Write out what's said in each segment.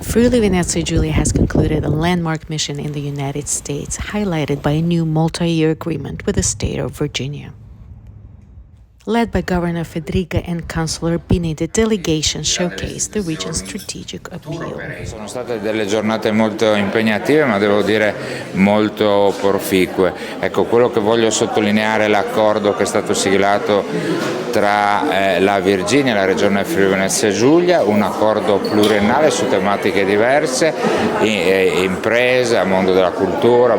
Friuli Venezia Giulia has concluded a landmark mission in the United States, highlighted by a new multi-year agreement with the state of Virginia. Led by Governor Fedriga and Councilor Bini, the delegation showcased the region's strategic appeal. Sono state delle giornate molto impegnative, ma devo dire molto proficue. Ecco, quello che voglio sottolineare è l'accordo che è stato siglato tra la Virginia e la regione Friuli Venezia Giulia, un accordo pluriennale su tematiche diverse, impresa, mondo della cultura,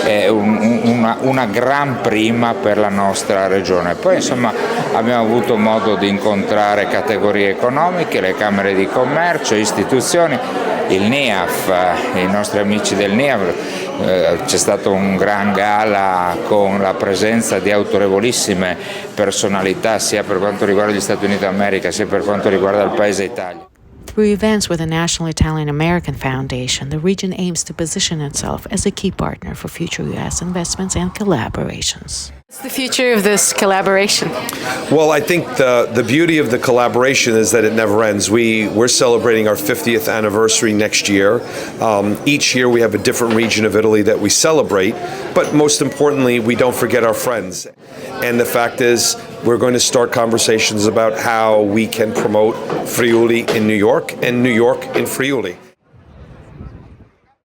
è una gran prima per la nostra regione. Poi insomma abbiamo avuto modo di incontrare categorie economiche, le camere di commercio, istituzioni, il NIAF, i nostri amici del NIAF, c'è stato un gran gala con la presenza di autorevolissime personalità sia per quanto riguarda gli Stati Uniti d'America sia per quanto riguarda il Paese Italia. Through events with the National Italian-American Foundation, the region aims to position itself as a key partner for future U.S. investments and collaborations. What's the future of this collaboration? Well, I think the beauty of the collaboration is that it never ends. We're celebrating our 50th anniversary next year. Each year we have a different region of Italy that we celebrate, but most importantly, we don't forget our friends. And the fact is, we're going to start conversations about how we can promote Friuli in New York and New York in Friuli.